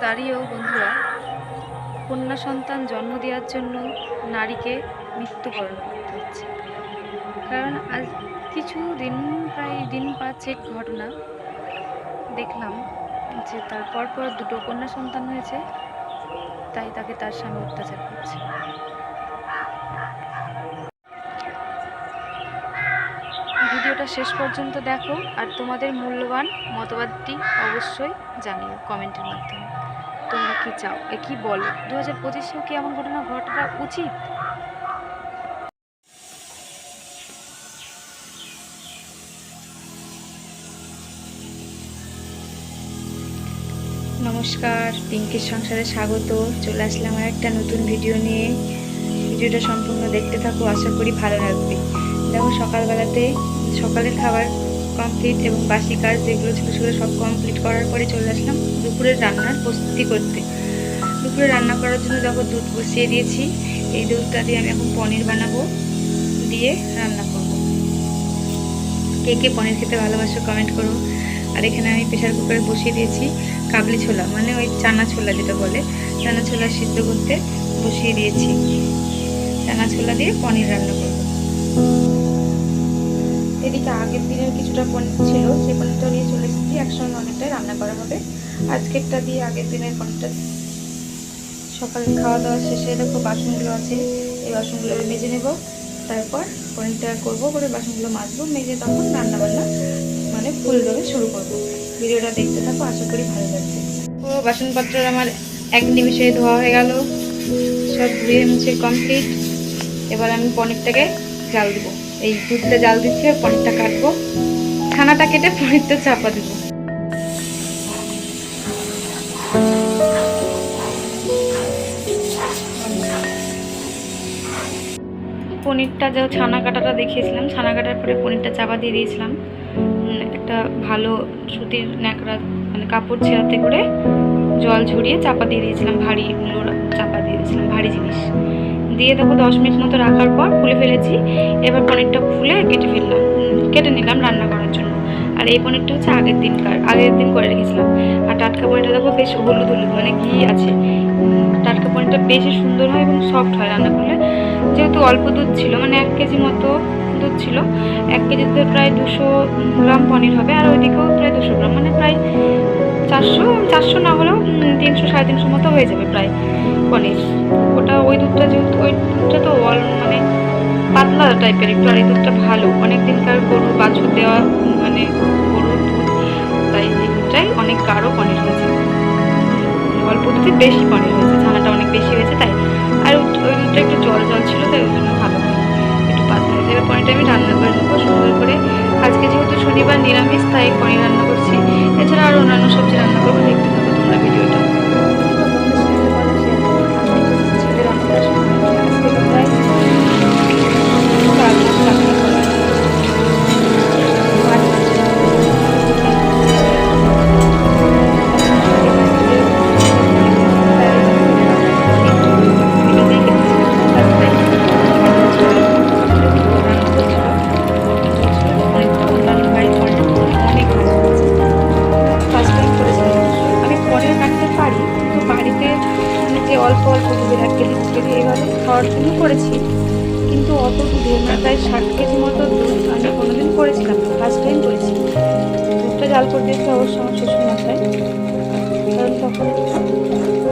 দাঁড়িয়েও বন্ধুরা কন্যা সন্তান জন্ম দেওয়ার জন্য নারীকে মৃত্যুবরণ করতে হচ্ছে। কারণ আজ প্রায় দিন 5 ঘটনা দেখলাম যে তার পরপর 2টো কন্যা সন্তান হয়েছে, তাই তাকে তার স্বামী অত্যাচার করছে। ভিডিওটা শেষ পর্যন্ত দেখো আর তোমাদের মূল্যবান মতবাদটি অবশ্যই জানিও কমেন্টের মাধ্যমে। তোমরা কি চাও, কি বলো, 2025-এও কি এমন ঘটনা ঘটা উচিত? নমস্কার, পিঙ্কির সংসারে স্বাগত। চলে আসলাম আর একটা নতুন ভিডিও নিয়ে। ভিডিওটা সম্পূর্ণ দেখতে থাকো, আশা করি ভালো লাগবে। দেখো, সকালের খাবার কমপ্লিট এবং বাসি কাজ যেগুলো ছিল সেগুলো সব কমপ্লিট করার পরে চলে আসলাম দুপুরের রান্নার প্রস্তুতি করতে। দুপুরে রান্না করার জন্য দেখো দুধ বসিয়ে দিয়েছি। এই দুধটা দিয়ে আমি এখন পনির বানাবো, দিয়ে রান্না করব। কে কে পনির খেতে ভালোবাসো কমেন্ট করো। আর এখানে আমি প্রেশার কুকারে বসিয়ে দিয়েছি কাবলি ছোলা, মানে ওই চানা ছোলা যেটা বলে, চানা ছোলা সিদ্ধ করতে বসিয়ে দিয়েছি। চানা ছোলা দিয়ে পনির রান্না করব। এদিকে আগের দিনের কিছুটা পনির ছিল, সেই পনিরটা নিয়ে চলে এসেছি। একসঙ্গে অনেকটাই রান্না করা হবে। আজকেরটা দিয়ে আগের দিনের পনিরটা। সকালে খাওয়া দাওয়া শেষে দেখো বাসনগুলো আছে, এই বাসনগুলো মেজে নেব। তারপর পনিরটা করবো, করে বাসনগুলো মাজবো, মেজে তখন রান্নাবান্না মানে ফুল ধরে শুরু করবো। ভিডিওটা দেখতে থাকো, আশা করি ভালো লাগছে। ও বাসনপত্র আমার এক নিমিষে ধোয়া হয়ে গেল, সব ধুয়ে মুছে কমপ্লিট। এবার আমি পনিরটাকে জাল দেবো। এই দুধটা জাল দিচ্ছি আর পনিরটা কাটবো, ছানাটা কেটে পনিরটা চাপা দেবো। পনিরটা যে ছানা কাটাটা দেখিয়েছিলাম, ছানা কাটার পরে পনিরটা চাপা দিয়ে দিয়েছিলাম একটা ভালো সুতির ন্যাকড়া, মানে কাপড় ছেঁড়াতে করে জল ঝরিয়ে চাপা দিয়ে দিয়েছিলাম, ভারী চাপা দিয়ে দিয়েছিলাম, ভারী জিনিস দিয়ে। দেখো 10 মিনিট মতো রাখার পর খুলে ফেলেছি। এবার পনিরটা খুলে কেটে নিলাম রান্না করার জন্য। আর এই পনিরটা হচ্ছে আগের দিন করে রেখেছিলাম। আর টাটকা পনিরটা দেখো বেশ হলুদ মানে ঘি আছে। টাটকা পনিরটা বেশি সুন্দর হয় এবং সফট হয় রান্না করলে। যেহেতু অল্প দুধ ছিল, মানে 1 কেজি মতো দুধ ছিল, 1 কেজিতে প্রায় 200 গ্রাম পনির হবে। আর ওইদিকেও প্রায় 200 গ্রাম, মানে প্রায় 400 না হলেও 300 350 মতো হয়ে যাবে প্রায় পনির। ওই দুধটা যেহেতু ওই দুধটা তো মানে পাতলা টাইপের একটু, আর এই দুধটা ভালো, অনেকদিনকার গরু বাছুর দেওয়া, মানে গরুর দুধ, তাই এই দুধটাই অনেক গাঢ় পনির হয়েছে। অল্প দুধে বেশি পনির হয়েছে, ছানাটা অনেক বেশি হয়েছে তাই। আর ওই দুধটা একটু জল ছিল, তাই ওই জন্য ভালো একটু পাতলা হয়েছে। এবার পনিরটা আমি রান্না করে নেবো সুন্দর করে। আজকে যেহেতু শনিবার নিরামিষ, তাই পনির রান্না করছি। এছাড়া আর অন্যান্য সবজি রান্না করবো, দেখতে থাকো তোমরা ভিডিওটা। অল্প দুধের 1 কেজি এভাবে খাওয়ার জন্য করেছি, কিন্তু অত দুধে মানে প্রায় 60 কেজি মতো দুধ আমি কোনোদিন করেছিলাম, ফার্স্ট টাইম করেছি। দুধটা জাল করে দিয়েছি অবশ্য আমার শ্বশুরমশাই, কারণ তখন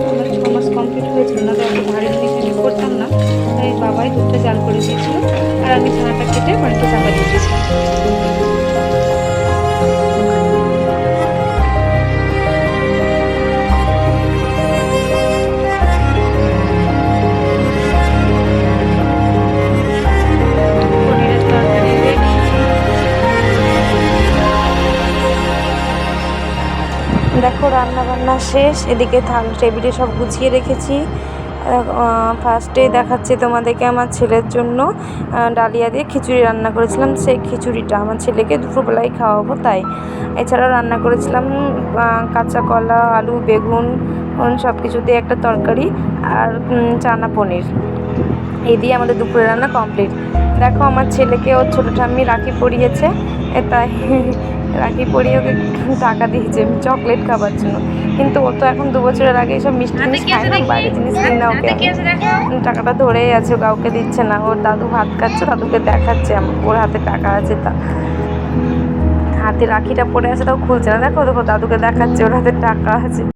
আমার 6 মাস কমপ্লিট হয়েছিল না, তো এত ভারী জিনিস আমি করতাম না, তাই বাবাই দুধটা জাল করে দিয়েছিল। আর আমি ছানাটা কেটে পানিটা চাপা দিয়ে দিয়েছিলাম। দেখো রান্না বান্না শেষ, এদিকে থাল টেবিলে সব গুছিয়ে রেখেছি। ফার্স্টে দেখাচ্ছি তোমাদেরকে আমার ছেলের জন্য ডালিয়া দিয়ে খিচুড়ি রান্না করেছিলাম। সেই খিচুড়িটা আমার ছেলেকে দুপুরবেলায় খাওয়াবো তাই। এছাড়াও রান্না করেছিলাম কাঁচা কলা, আলু, বেগুন, সব কিছু দিয়ে একটা তরকারি, আর চানা পনির। এই দিয়ে আমাদের দুপুরের রান্না কমপ্লিট। দেখো আমার ছেলেকে ওর ছোটো ঠাম্মি রাখি পরিয়েছে, তাই রাখি পরিয়ে ওকে টাকা দিয়েছে চকলেট খাবার জন্য। কিন্তু ও তো এখন 2 বছরের আগে এসব মিষ্টি জিনিস খায় না, বাইরের জিনিস কিনে না ওকে আমি। টাকাটা ধরেই আছে, কাউকে দিচ্ছে না। ওর দাদু ভাত খাচ্ছে, দাদুকে দেখাচ্ছে ওর হাতে টাকা আছে, তা হাতে রাখিটা পড়ে আছে তাও খুলছে না। দেখো দেখো দাদুকে দেখাচ্ছে ওর হাতে টাকা আছে।